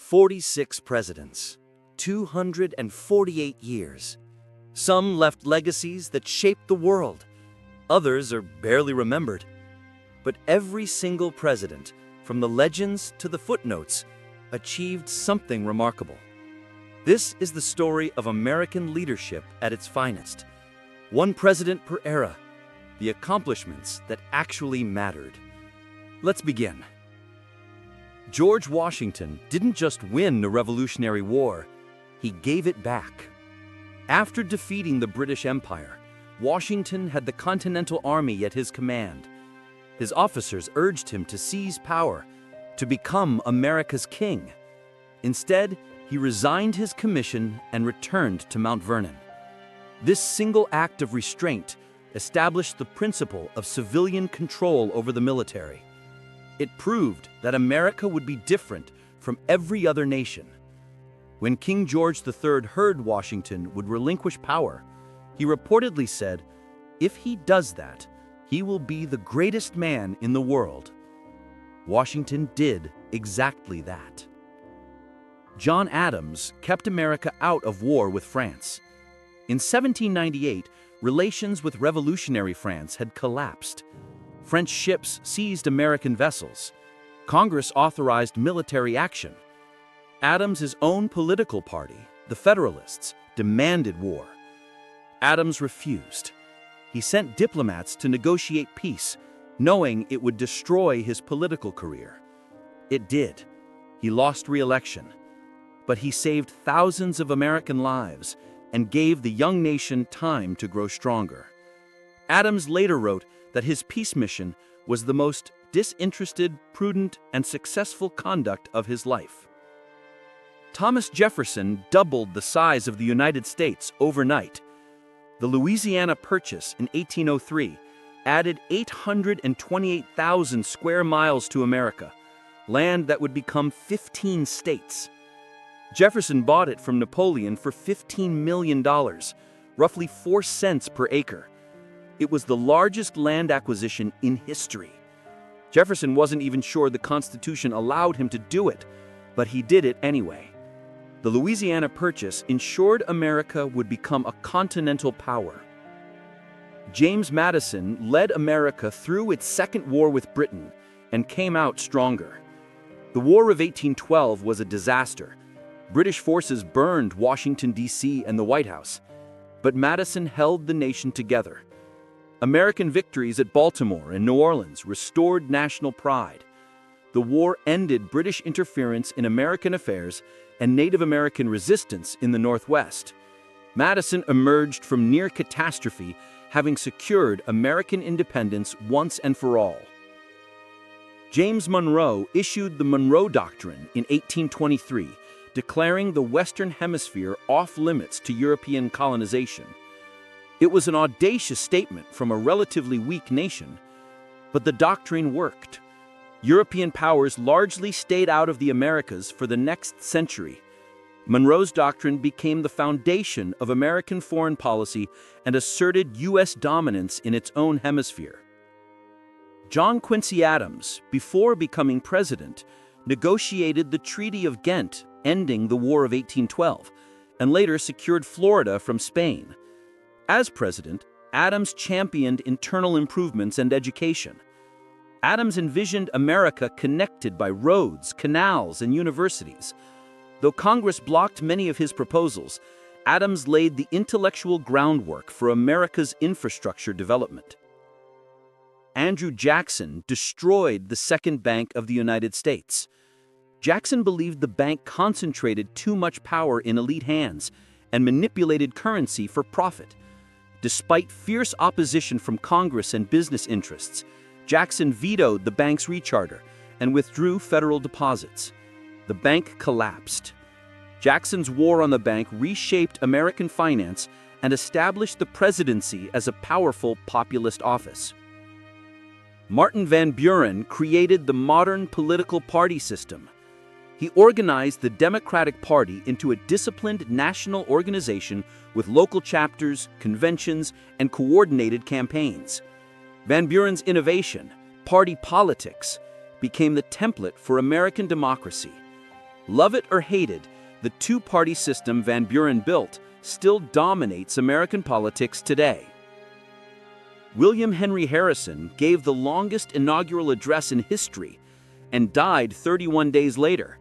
46 presidents, 248 years. Some left legacies that shaped the world. Others are barely remembered. But every single president, from the legends to the footnotes, achieved something remarkable. This is the story of American leadership at its finest. One president per era, the accomplishments that actually mattered. Let's begin. George Washington didn't just win the Revolutionary War, he gave it back. After defeating the British Empire, Washington had the Continental Army at his command. His officers urged him to seize power, to become America's king. Instead, he resigned his commission and returned to Mount Vernon. This single act of restraint established the principle of civilian control over the military. It proved that America would be different from every other nation. When King George III heard Washington would relinquish power, he reportedly said, "If he does that, he will be the greatest man in the world." Washington did exactly that. John Adams kept America out of war with France. In 1798, relations with revolutionary France had collapsed. French ships seized American vessels. Congress authorized military action. Adams's own political party, the Federalists, demanded war. Adams refused. He sent diplomats to negotiate peace, knowing it would destroy his political career. It did. He lost re-election. But he saved thousands of American lives and gave the young nation time to grow stronger. Adams later wrote that his peace mission was the most disinterested, prudent, and successful conduct of his life. Thomas Jefferson doubled the size of the United States overnight. The Louisiana Purchase in 1803 added 828,000 square miles to America, land that would become 15 states. Jefferson bought it from Napoleon for $15 million, roughly 4 cents per acre. It was the largest land acquisition in history. Jefferson wasn't even sure the Constitution allowed him to do it, but he did it anyway. The Louisiana Purchase ensured America would become a continental power. James Madison led America through its second war with Britain and came out stronger. The War of 1812 was a disaster. British forces burned Washington, D.C. and the White House, but Madison held the nation together. American victories at Baltimore and New Orleans restored national pride. The war ended British interference in American affairs and Native American resistance in the Northwest. Madison emerged from near catastrophe, having secured American independence once and for all. James Monroe issued the Monroe Doctrine in 1823, declaring the Western Hemisphere off-limits to European colonization. It was an audacious statement from a relatively weak nation, but the doctrine worked. European powers largely stayed out of the Americas for the next century. Monroe's doctrine became the foundation of American foreign policy and asserted U.S. dominance in its own hemisphere. John Quincy Adams, before becoming president, negotiated the Treaty of Ghent, ending the War of 1812, and later secured Florida from Spain. As president, Adams championed internal improvements and education. Adams envisioned America connected by roads, canals, and universities. Though Congress blocked many of his proposals, Adams laid the intellectual groundwork for America's infrastructure development. Andrew Jackson destroyed the Second Bank of the United States. Jackson believed the bank concentrated too much power in elite hands and manipulated currency for profit. Despite fierce opposition from Congress and business interests, Jackson vetoed the bank's recharter and withdrew federal deposits. The bank collapsed. Jackson's war on the bank reshaped American finance and established the presidency as a powerful populist office. Martin Van Buren created the modern political party system. He organized the Democratic Party into a disciplined national organization with local chapters, conventions, and coordinated campaigns. Van Buren's innovation, party politics, became the template for American democracy. Love it or hate it, the two-party system Van Buren built still dominates American politics today. William Henry Harrison gave the longest inaugural address in history and died 31 days later.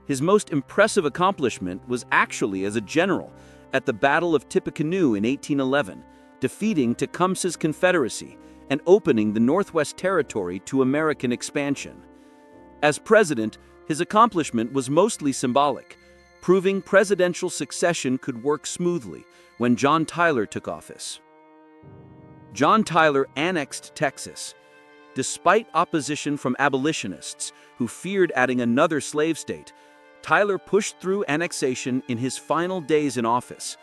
His most impressive accomplishment was actually as a general at the Battle of Tippecanoe in 1811, defeating Tecumseh's Confederacy and opening the Northwest Territory to American expansion. As president, his accomplishment was mostly symbolic, proving presidential succession could work smoothly when John Tyler took office. John Tyler annexed Texas. Despite opposition from abolitionists who feared adding another slave state, Tyler pushed through annexation in his final days in office.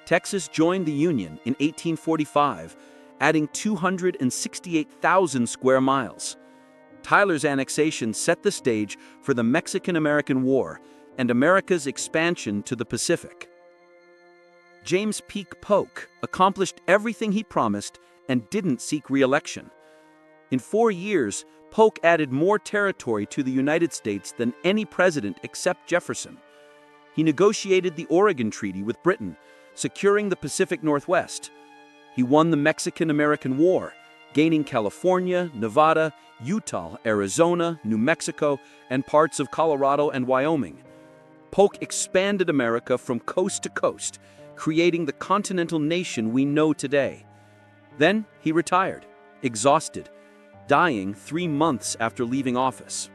Texas joined the Union in 1845, adding 268,000 square miles. Tyler's annexation set the stage for the Mexican-American War and America's expansion to the Pacific. James Peake Polk accomplished everything he promised and didn't seek re-election. In 4 years, Polk added more territory to the United States than any president except Jefferson. He negotiated the Oregon Treaty with Britain, securing the Pacific Northwest. He won the Mexican-American War, gaining California, Nevada, Utah, Arizona, New Mexico, and parts of Colorado and Wyoming. Polk expanded America from coast to coast, creating the continental nation we know today. Then he retired, exhausted, dying 3 months after leaving office.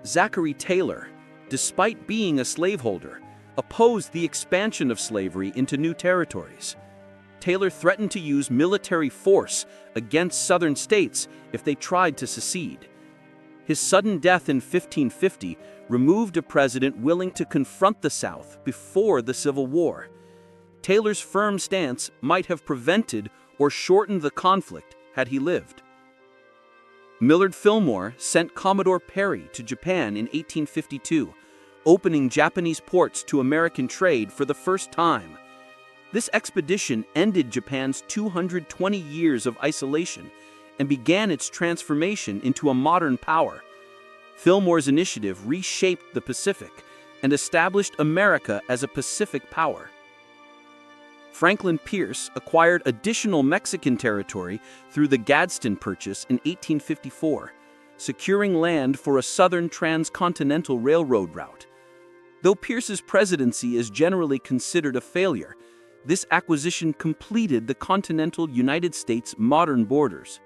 Zachary Taylor, despite being a slaveholder, opposed the expansion of slavery into new territories. Taylor threatened to use military force against Southern states if they tried to secede. His sudden death in 1550 removed a president willing to confront the South before the Civil War. Taylor's firm stance might have prevented or shortened the conflict had he lived. Millard Fillmore sent Commodore Perry to Japan in 1852, opening Japanese ports to American trade for the first time. This expedition ended Japan's 220 years of isolation and began its transformation into a modern power. Fillmore's initiative reshaped the Pacific and established America as a Pacific power. Franklin Pierce acquired additional Mexican territory through the Gadsden Purchase in 1854, securing land for a southern transcontinental railroad route. Though Pierce's presidency is generally considered a failure, this acquisition completed the continental United States' modern borders.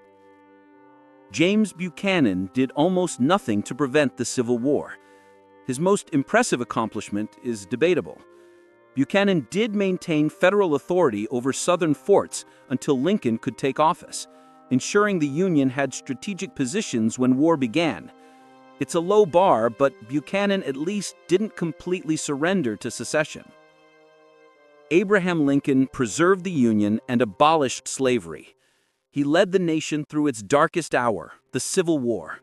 James Buchanan did almost nothing to prevent the Civil War. His most impressive accomplishment is debatable. Buchanan did maintain federal authority over Southern forts until Lincoln could take office, ensuring the Union had strategic positions when war began. It's a low bar, but Buchanan at least didn't completely surrender to secession. Abraham Lincoln preserved the Union and abolished slavery. He led the nation through its darkest hour, the Civil War.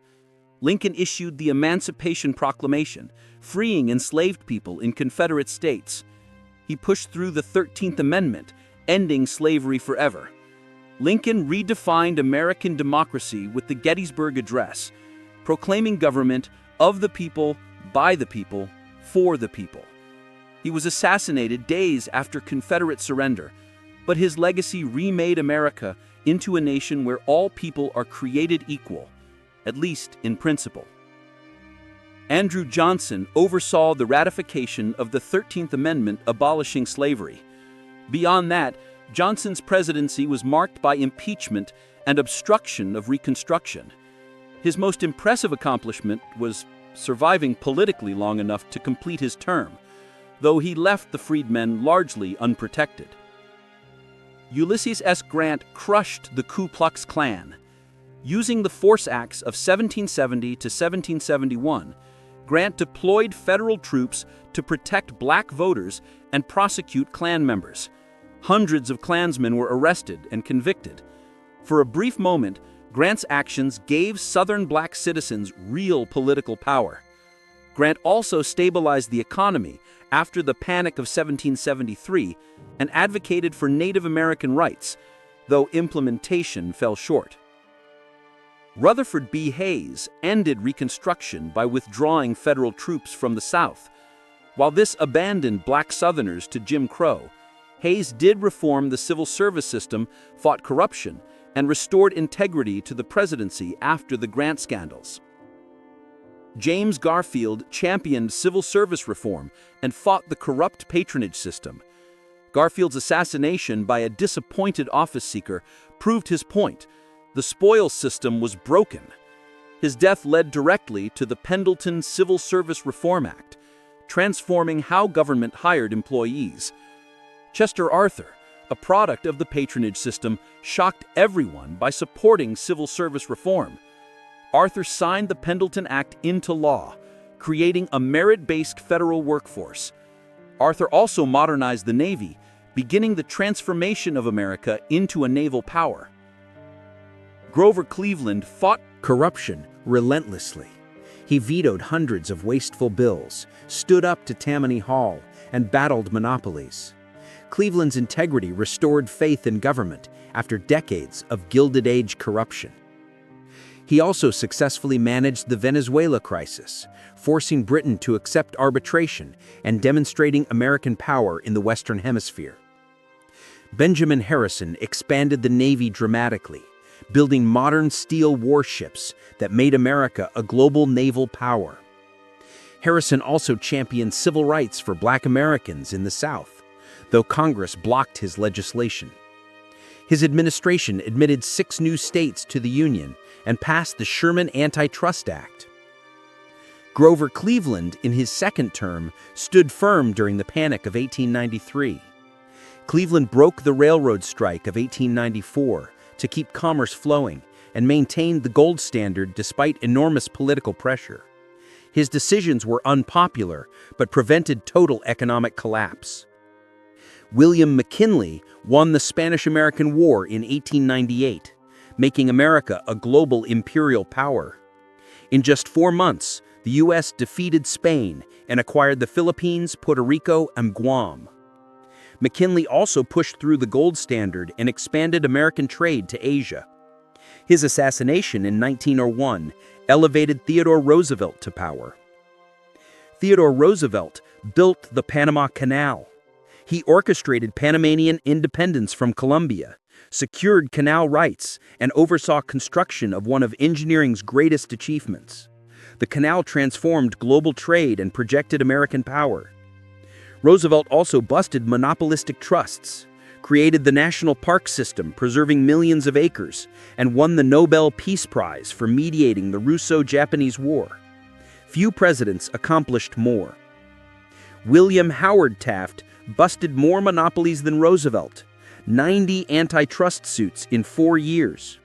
Lincoln issued the Emancipation Proclamation, freeing enslaved people in Confederate states. He pushed through the 13th Amendment, ending slavery forever. Lincoln redefined American democracy with the Gettysburg Address, proclaiming government of the people, by the people, for the people. He was assassinated days after Confederate surrender, but his legacy remade America into a nation where all people are created equal, at least in principle. Andrew Johnson oversaw the ratification of the 13th Amendment abolishing slavery. Beyond that, Johnson's presidency was marked by impeachment and obstruction of Reconstruction. His most impressive accomplishment was surviving politically long enough to complete his term, though he left the freedmen largely unprotected. Ulysses S. Grant crushed the Ku Klux Klan. Using the Force Acts of 1770 to 1771, Grant deployed federal troops to protect black voters and prosecute Klan members. Hundreds of Klansmen were arrested and convicted. For a brief moment, Grant's actions gave Southern black citizens real political power. Grant also stabilized the economy after the Panic of 1773 and advocated for Native American rights, though implementation fell short. Rutherford B. Hayes ended Reconstruction by withdrawing federal troops from the South. While this abandoned black Southerners to Jim Crow, Hayes did reform the civil service system, fought corruption, and restored integrity to the presidency after the Grant scandals. James Garfield championed civil service reform and fought the corrupt patronage system. Garfield's assassination by a disappointed office seeker proved his point. The spoils system was broken. His death led directly to the Pendleton Civil Service Reform Act, transforming how government hired employees. Chester Arthur, a product of the patronage system, shocked everyone by supporting civil service reform. Arthur signed the Pendleton Act into law, creating a merit-based federal workforce. Arthur also modernized the Navy, beginning the transformation of America into a naval power. Grover Cleveland fought corruption relentlessly. He vetoed hundreds of wasteful bills, stood up to Tammany Hall, and battled monopolies. Cleveland's integrity restored faith in government after decades of Gilded Age corruption. He also successfully managed the Venezuela crisis, forcing Britain to accept arbitration and demonstrating American power in the Western Hemisphere. Benjamin Harrison expanded the Navy dramatically, building modern steel warships that made America a global naval power. Harrison also championed civil rights for Black Americans in the South, though Congress blocked his legislation. His administration admitted 6 new states to the Union and passed the Sherman Antitrust Act. Grover Cleveland, in his second term, stood firm during the Panic of 1893. Cleveland broke the railroad strike of 1894 to keep commerce flowing and maintained the gold standard despite enormous political pressure. His decisions were unpopular but prevented total economic collapse. William McKinley won the Spanish-American War in 1898, making America a global imperial power. In just 4 months, the U.S. defeated Spain and acquired the Philippines, Puerto Rico, and Guam. McKinley also pushed through the gold standard and expanded American trade to Asia. His assassination in 1901 elevated Theodore Roosevelt to power. Theodore Roosevelt built the Panama Canal. He orchestrated Panamanian independence from Colombia, secured canal rights, and oversaw construction of one of engineering's greatest achievements. The canal transformed global trade and projected American power. Roosevelt also busted monopolistic trusts, created the national park system preserving millions of acres, and won the Nobel Peace Prize for mediating the Russo-Japanese War. Few presidents accomplished more. William Howard Taft busted more monopolies than Roosevelt, 90 antitrust suits in 4 years.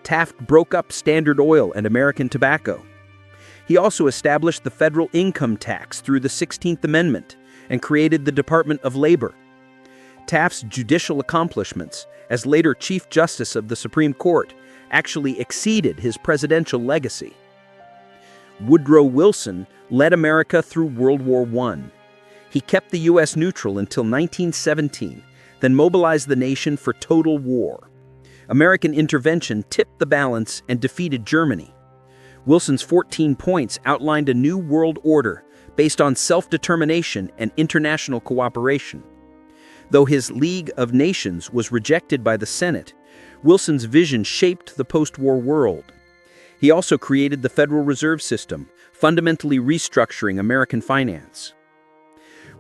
Taft broke up Standard Oil and American tobacco. He also established the federal income tax through the 16th Amendment and created the Department of Labor. Taft's judicial accomplishments, as later Chief Justice of the Supreme Court, actually exceeded his presidential legacy. Woodrow Wilson led America through World War I. He kept the U.S. neutral until 1917, then mobilized the nation for total war. American intervention tipped the balance and defeated Germany. Wilson's 14 points outlined a new world order based on self-determination and international cooperation. Though his League of Nations was rejected by the Senate, Wilson's vision shaped the post-war world. He also created the Federal Reserve System, fundamentally restructuring American finance.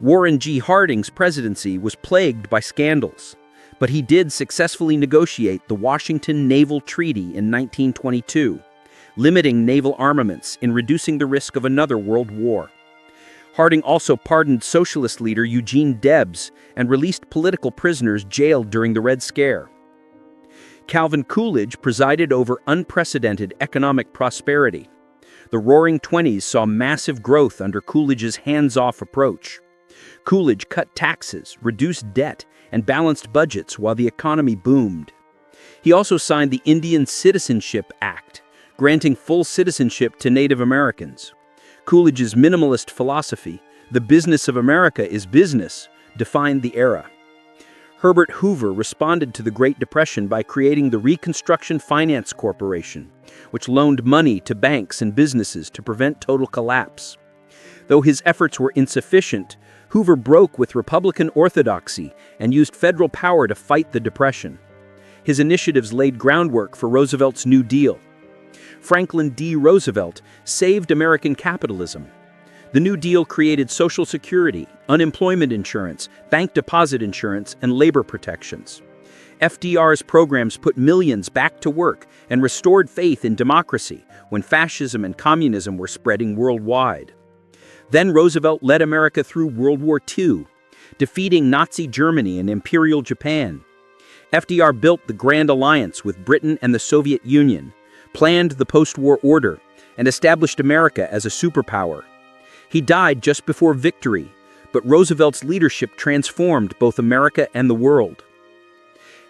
Warren G. Harding's presidency was plagued by scandals, but he did successfully negotiate the Washington Naval Treaty in 1922, limiting naval armaments and reducing the risk of another world war. Harding also pardoned socialist leader Eugene Debs and released political prisoners jailed during the Red Scare. Calvin Coolidge presided over unprecedented economic prosperity. The Roaring Twenties saw massive growth under Coolidge's hands-off approach. Coolidge cut taxes, reduced debt, and balanced budgets while the economy boomed. He also signed the Indian Citizenship Act, granting full citizenship to Native Americans. Coolidge's minimalist philosophy, "The business of America is business," defined the era. Herbert Hoover responded to the Great Depression by creating the Reconstruction Finance Corporation, which loaned money to banks and businesses to prevent total collapse. Though his efforts were insufficient, Hoover broke with Republican orthodoxy and used federal power to fight the Depression. His initiatives laid groundwork for Roosevelt's New Deal. Franklin D. Roosevelt saved American capitalism. The New Deal created Social Security, unemployment insurance, bank deposit insurance, and labor protections. FDR's programs put millions back to work and restored faith in democracy when fascism and communism were spreading worldwide. Then Roosevelt led America through World War II, defeating Nazi Germany and Imperial Japan. FDR built the Grand Alliance with Britain and the Soviet Union, planned the post-war order, and established America as a superpower. He died just before victory, but Roosevelt's leadership transformed both America and the world.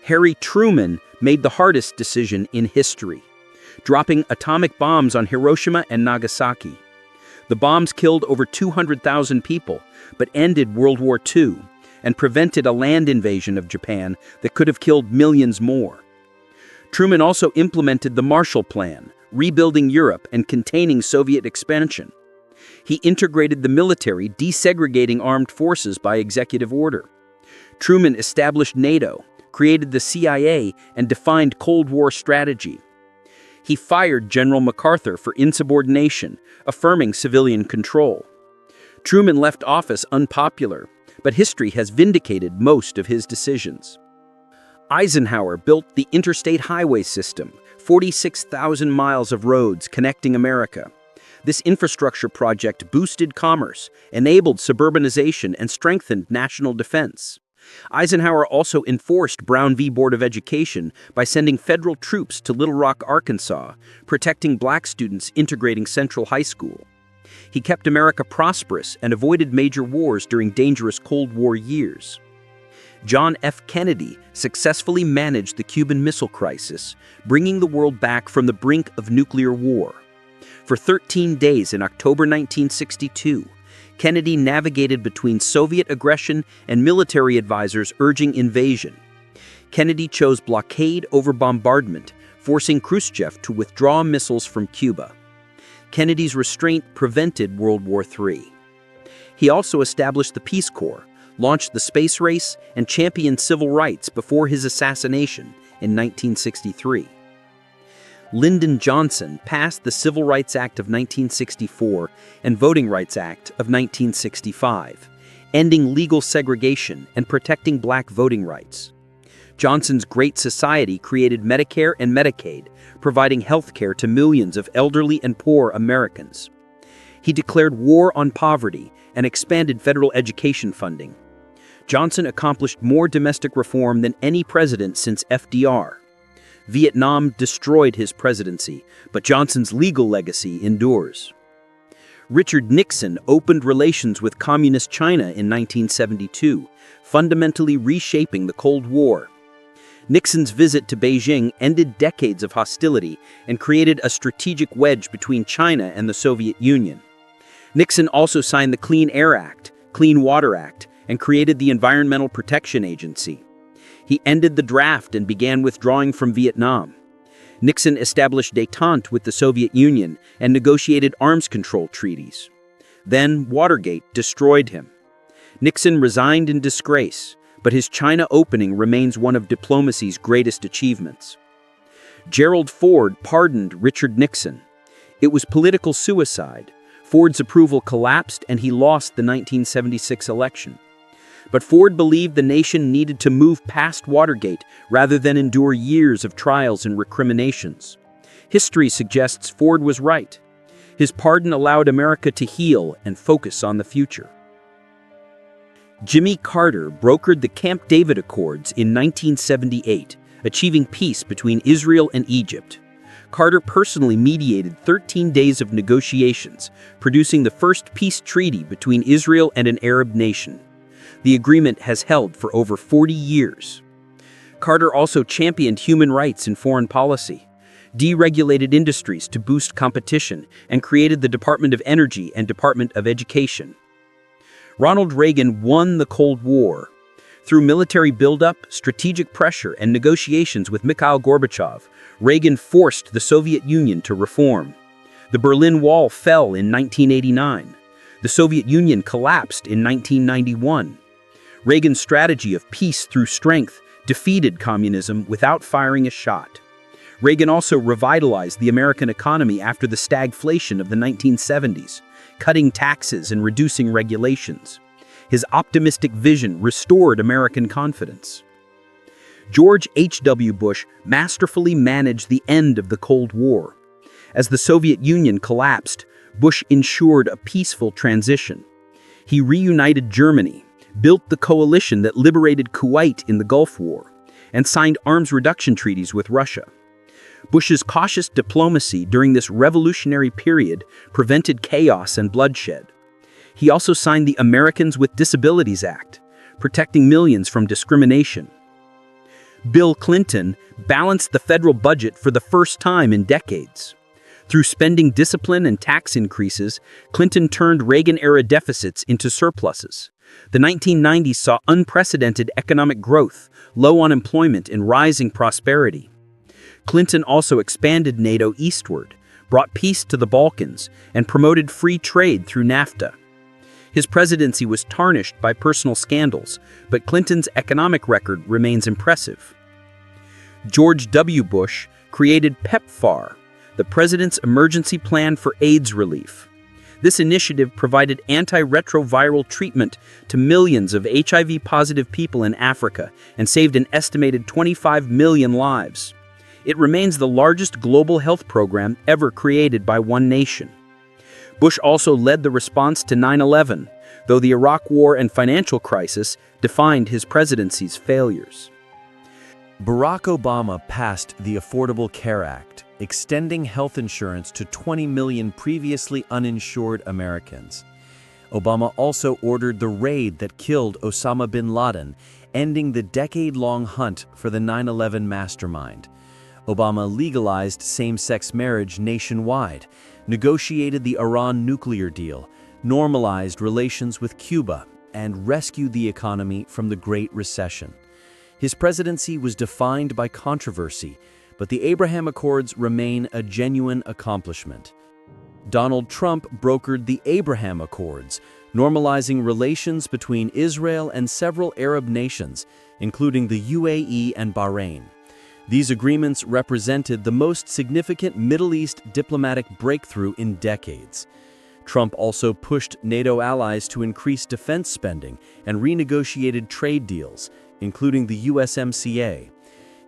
Harry Truman made the hardest decision in history, dropping atomic bombs on Hiroshima and Nagasaki. The bombs killed over 200,000 people, but ended World War II and prevented a land invasion of Japan that could have killed millions more. Truman also implemented the Marshall Plan, rebuilding Europe and containing Soviet expansion. He integrated the military, desegregating armed forces by executive order. Truman established NATO, created the CIA, and defined Cold War strategy. He fired General MacArthur for insubordination, affirming civilian control. Truman left office unpopular, but history has vindicated most of his decisions. Eisenhower built the Interstate highway system, 46,000 miles of roads connecting America. This infrastructure project boosted commerce, enabled suburbanization, and strengthened national defense. Eisenhower also enforced Brown v. Board of Education by sending federal troops to Little Rock, Arkansas, protecting black students integrating Central High School. He kept America prosperous and avoided major wars during dangerous Cold War years. John F. Kennedy successfully managed the Cuban Missile Crisis, bringing the world back from the brink of nuclear war. For 13 days in October 1962, Kennedy navigated between Soviet aggression and military advisors urging invasion. Kennedy chose blockade over bombardment, forcing Khrushchev to withdraw missiles from Cuba. Kennedy's restraint prevented World War III. He also established the Peace Corps, launched the space race, and championed civil rights before his assassination in 1963. Lyndon Johnson passed the Civil Rights Act of 1964 and Voting Rights Act of 1965, ending legal segregation and protecting black voting rights. Johnson's Great Society created Medicare and Medicaid, providing health care to millions of elderly and poor Americans. He declared war on poverty and expanded federal education funding. Johnson accomplished more domestic reform than any president since FDR. Vietnam destroyed his presidency, but Johnson's legal legacy endures. Richard Nixon opened relations with Communist China in 1972, fundamentally reshaping the Cold War. Nixon's visit to Beijing ended decades of hostility and created a strategic wedge between China and the Soviet Union. Nixon also signed the Clean Air Act, Clean Water Act, and created the Environmental Protection Agency. He ended the draft and began withdrawing from Vietnam. Nixon established détente with the Soviet Union and negotiated arms control treaties. Then Watergate destroyed him. Nixon resigned in disgrace, but his China opening remains one of diplomacy's greatest achievements. Gerald Ford pardoned Richard Nixon. It was political suicide. Ford's approval collapsed and he lost the 1976 election. But Ford believed the nation needed to move past Watergate rather than endure years of trials and recriminations. History suggests Ford was right. His pardon allowed America to heal and focus on the future. Jimmy Carter brokered the Camp David Accords in 1978, achieving peace between Israel and Egypt. Carter personally mediated 13 days of negotiations, producing the first peace treaty between Israel and an Arab nation. The agreement has held for over 40 years. Carter also championed human rights in foreign policy, deregulated industries to boost competition, and created the Department of Energy and Department of Education. Ronald Reagan won the Cold War. Through military buildup, strategic pressure, and negotiations with Mikhail Gorbachev, Reagan forced the Soviet Union to reform. The Berlin Wall fell in 1989. The Soviet Union collapsed in 1991. Reagan's strategy of peace through strength defeated communism without firing a shot. Reagan also revitalized the American economy after the stagflation of the 1970s, cutting taxes and reducing regulations. His optimistic vision restored American confidence. George H.W. Bush masterfully managed the end of the Cold War. As the Soviet Union collapsed, Bush ensured a peaceful transition. He reunited Germany, built the coalition that liberated Kuwait in the Gulf War, and signed arms reduction treaties with Russia. Bush's cautious diplomacy during this revolutionary period prevented chaos and bloodshed. He also signed the Americans with Disabilities Act, protecting millions from discrimination. Bill Clinton balanced the federal budget for the first time in decades. Through spending discipline and tax increases, Clinton turned Reagan-era deficits into surpluses. The 1990s saw unprecedented economic growth, low unemployment, and rising prosperity. Clinton also expanded NATO eastward, brought peace to the Balkans, and promoted free trade through NAFTA. His presidency was tarnished by personal scandals, but Clinton's economic record remains impressive. George W. Bush created PEPFAR, the President's Emergency Plan for AIDS Relief. This initiative provided antiretroviral treatment to millions of HIV-positive people in Africa and saved an estimated 25 million lives. It remains the largest global health program ever created by one nation. Bush also led the response to 9/11, though the Iraq War and financial crisis defined his presidency's failures. Barack Obama passed the Affordable Care Act, extending health insurance to 20 million previously uninsured Americans. Obama also ordered the raid that killed Osama bin Laden, ending the decade-long hunt for the 9/11 mastermind. Obama legalized same-sex marriage nationwide, negotiated the Iran nuclear deal, normalized relations with Cuba, and rescued the economy from the Great Recession. His presidency was defined by controversy, but the Abraham Accords remain a genuine accomplishment. Donald Trump brokered the Abraham Accords, normalizing relations between Israel and several Arab nations, including the UAE and Bahrain. These agreements represented the most significant Middle East diplomatic breakthrough in decades. Trump also pushed NATO allies to increase defense spending and renegotiated trade deals, including the USMCA.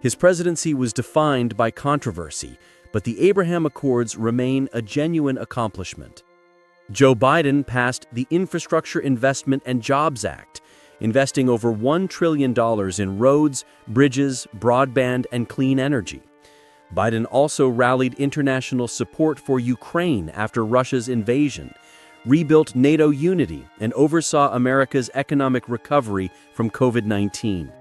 His presidency was defined by controversy, but the Abraham Accords remain a genuine accomplishment. Joe Biden passed the Infrastructure Investment and Jobs Act, investing over $1 trillion in roads, bridges, broadband, and clean energy. Biden also rallied international support for Ukraine after Russia's invasion, rebuilt NATO unity, and oversaw America's economic recovery from COVID-19.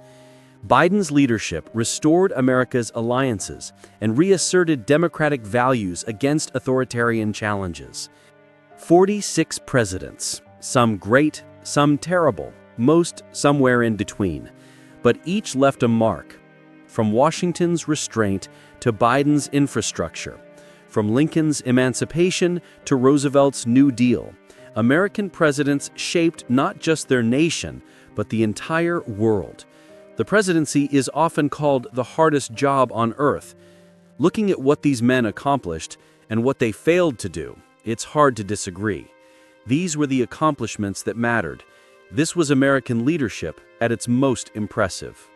Biden's leadership restored America's alliances and reasserted democratic values against authoritarian challenges. 46 presidents, some great, some terrible, most somewhere in between, but each left a mark. From Washington's restraint to Biden's infrastructure, from Lincoln's emancipation to Roosevelt's New Deal, American presidents shaped not just their nation, but the entire world. The presidency is often called the hardest job on earth. Looking at what these men accomplished and what they failed to do, it's hard to disagree. These were the accomplishments that mattered. This was American leadership at its most impressive.